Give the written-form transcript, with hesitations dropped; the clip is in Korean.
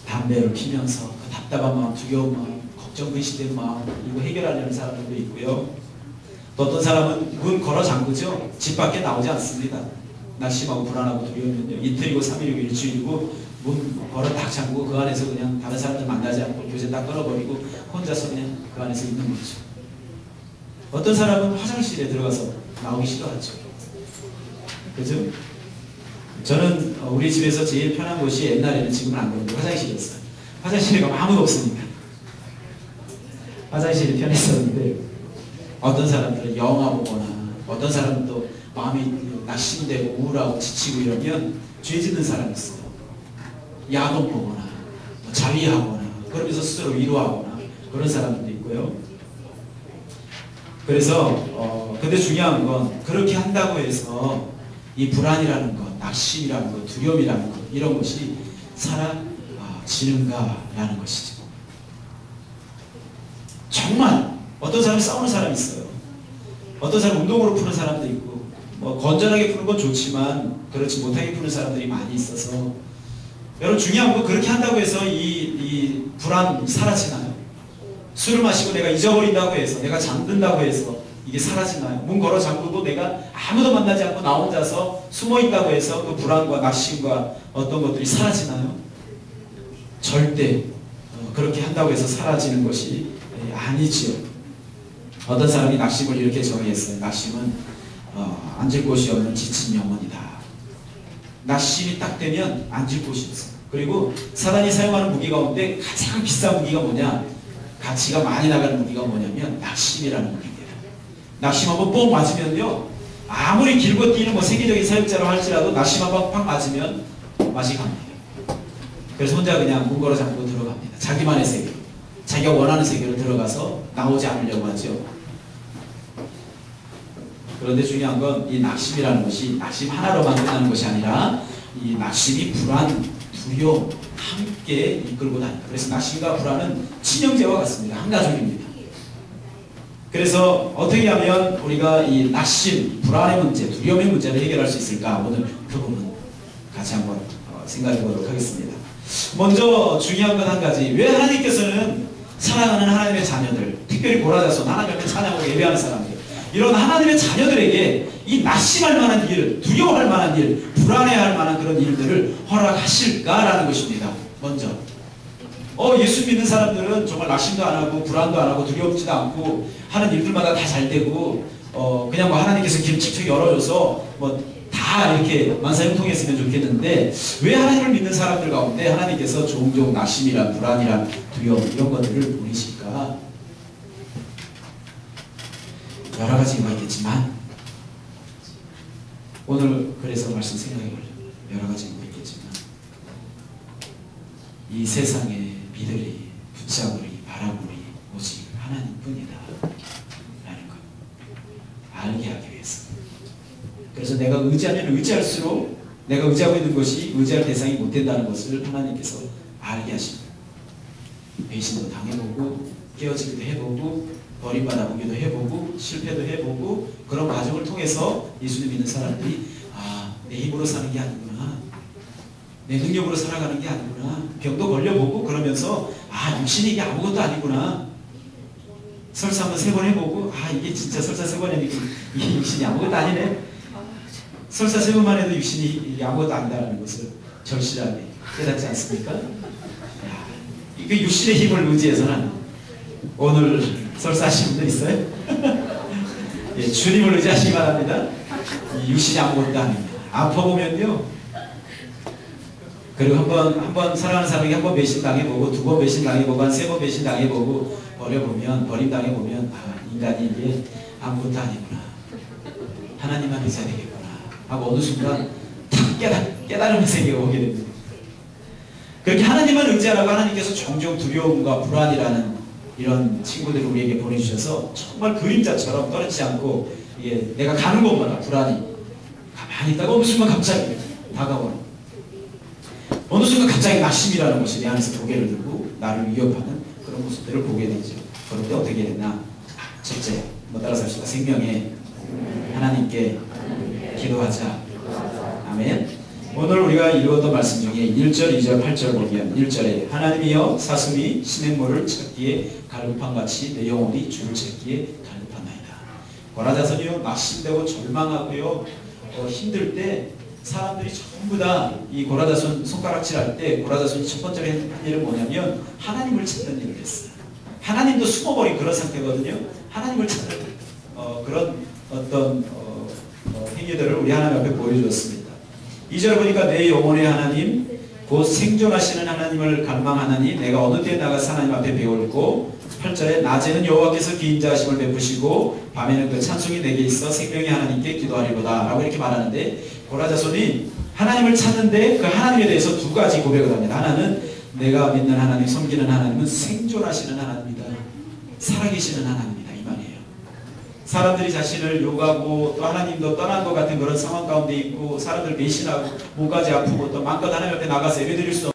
담배를 피면서 그 답답한 마음, 두려운 마음, 걱정 근심되는 마음 이거 해결하려는 사람들도 있고요. 또 어떤 사람은 문 걸어 잠그죠. 집 밖에 나오지 않습니다. 낙심하고 불안하고 두려우면요. 이틀이고 3일이고 일주일이고 문 걸어 딱 잠그고 그 안에서 그냥 다른 사람들 만나지 않고 교제 딱 끊어버리고 혼자서 그냥 그 안에서 있는 거죠. 어떤 사람은 화장실에 들어가서 나오기 싫어하죠. 그죠? 저는 우리 집에서 제일 편한 곳이 옛날에는, 지금은 안 그런데 화장실이었어요. 화장실에 가면 아무도 없으니까 화장실이 편했었는데, 어떤 사람들은 영화 보거나 어떤 사람은 또 마음이 낙심되고 우울하고 지치고 이러면 죄 짓는 사람이 있어요. 야동 보거나 자위하거나 그러면서 스스로 위로하거나 그런 사람들도 있고요. 그래서 근데 중요한 건 그렇게 한다고 해서 이 불안이라는 것, 낙심이라는 것, 두려움이라는 것 이런 것이 사라지는가라는 것이죠. 정말 어떤 사람이 싸우는 사람이 있어요. 어떤 사람 운동으로 푸는 사람도 있고, 뭐 건전하게 푸는 건 좋지만 그렇지 못하게 푸는 사람들이 많이 있어서, 여러분 중요한 건 그렇게 한다고 해서 이 불안 사라지나요? 술을 마시고 내가 잊어버린다고 해서, 내가 잠든다고 해서 이게 사라지나요? 문 걸어 잠그고 내가 아무도 만나지 않고 나 혼자서 숨어 있다고 해서 그 불안과 낙심과 어떤 것들이 사라지나요? 절대 그렇게 한다고 해서 사라지는 것이 아니지요. 어떤 사람이 낙심을 이렇게 정의했어요. 낙심은 앉을 곳이 없는 지친 영혼이다. 낙심이 딱 되면 앉을 곳이 없어요. 그리고 사단이 사용하는 무기 가운데 가장 비싼 무기가 뭐냐, 가치가 많이 나가는 무기가 뭐냐면 낙심이라는 무기입니다. 낙심 한번 뽕 맞으면요, 아무리 길고 뛰는 뭐 세계적인 사역자로 할지라도 낙심 한번 팍 맞으면 맛이 갑니다. 그래서 혼자 그냥 문 걸어 잠그고 들어갑니다. 자기만의 세계로, 자기가 원하는 세계로 들어가서 나오지 않으려고 하죠. 그런데 중요한 건 이 낙심이라는 것이 낙심 하나로만 끝나는 것이 아니라 이 낙심이 불안, 두려움 함께 이끌고 다닙니다. 그래서 낙심과 불안은 친형제와 같습니다. 한 가족입니다. 그래서 어떻게 하면 우리가 이 낙심, 불안의 문제, 두려움의 문제를 해결할 수 있을까? 오늘 그 부분 같이 한번 생각해 보도록 하겠습니다. 먼저 중요한 건 한 가지. 왜 하나님께서는 사랑하는 하나님의 자녀들, 특별히 고라자손, 하나님의 찬양하고 예배하는 사람들, 이런 하나님의 자녀들에게 이 낙심할 만한 일, 두려워할 만한 일, 불안해할 만한 그런 일들을 허락하실까라는 것입니다. 먼저 예수 믿는 사람들은 정말 낙심도 안 하고 불안도 안 하고 두려움지도 않고 하는 일들마다 다 잘 되고 그냥 뭐 하나님께서 길 칙칙 열어줘서 뭐 다 이렇게 만사형통했으면 좋겠는데, 왜 하나님을 믿는 사람들 가운데 하나님께서 종종 낙심이란 불안이란 두려움 이런 것들을 보내실까? 여러 가지 이유가 있겠지만 오늘 그래서 말씀 생각해 보려고, 여러 가지 이유가 있겠지만 이 세상에 믿으리 붙잡으리 바라보리 오직 하나님뿐이다 라는 것 알게 하기 위해서. 그래서 내가 의지하면 의지할수록 내가 의지하고 있는 것이 의지할 대상이 못 된다는 것을 하나님께서 알게 하십니다. 배신도 당해보고 깨어지기도 해보고 버림받아보기도 해보고 실패도 해보고 그런 과정을 통해서 예수를 믿는 사람들이 내 힘으로 사는 게 아니구나, 내 능력으로 살아가는 게 아니구나, 병도 걸려보고 그러면서 육신이 이게 아무것도 아니구나, 설사 한번 3번 해보고 이게 진짜 설사 3번 해니까 이게 육신이 아무것도 아니네, 설사 3번만 해도 육신이 아무것도 아니다라는 것을 절실하게 깨닫지 않습니까? 이게 육신의 힘을 의지해서는, 오늘 설사 하시는 분들 있어요? 예, 주님을 의지하시기 바랍니다. 육신이 아무것도 아닙니다. 아파보면요, 그리고 한 번 사랑하는 사람에게 한 번 배신당해보고, 2번 배신당해보고, 한 3번 배신당해보고, 버림당해보면 인간이 이게 아무것도 아니구나, 하나님만 의지해야 되겠구나 하고 어느 순간 탁 깨달음의 세계가 오게 됩니다. 그렇게 하나님만 의지하라고 하나님께서 종종 두려움과 불안이라는 이런 친구들을 우리에게 보내주셔서 정말 그림자처럼 떨어지지 않고 내가 가는 곳마다 불안이 가만히 있다가 어느 순간 갑자기 다가오는, 어느 순간 갑자기 낙심이라는 것이 내 안에서 고개를 들고 나를 위협하는 그런 모습들을 보게 되죠. 그럴 때 어떻게 되나? 첫째, 따라서 합시다. 생명에 하나님께 기도하자. 아멘. 오늘 우리가 읽었던 말씀 중에 1절, 2절, 8절 보면 1절에 하나님이여 사슴이 시냇물을 찾기에 갈급함같이 내 영혼이 주를 찾기에 갈급하나이다. 고라자손이요 낙심되고 절망하고요 힘들 때 사람들이 전부 다 이 고라자손 손가락질할 때 고라자손이 첫 번째로 한 일은 뭐냐면 하나님을 찾는 일을 했어요. 하나님도 숨어버린 그런 상태거든요. 하나님을 찾는 그런 어떤 행위들을 우리 하나님 앞에 보여주었습니다. 2절 보니까 내 영혼의 하나님 곧 생존하시는 하나님을 갈망하나니 내가 어느 때에 나가서 하나님 앞에 배울고 8절에 낮에는 여호와께서 기인자하심을 베푸시고 밤에는 그 찬송이 내게 있어 생명의 하나님께 기도하리로다 라고 이렇게 말하는데 고라자손이 하나님을 찾는데 그 하나님에 대해서 두 가지 고백을 합니다. 하나는 내가 믿는 하나님, 섬기는 하나님은 생존하시는 하나님이다. 살아계시는 하나님이다. 이 말이에요. 사람들이 자신을 욕하고 또 하나님도 떠난 것 같은 그런 상황 가운데 있고 사람들 배신하고 몸까지 아프고 또 마음껏 하나님 앞에 나가서 예배드릴 수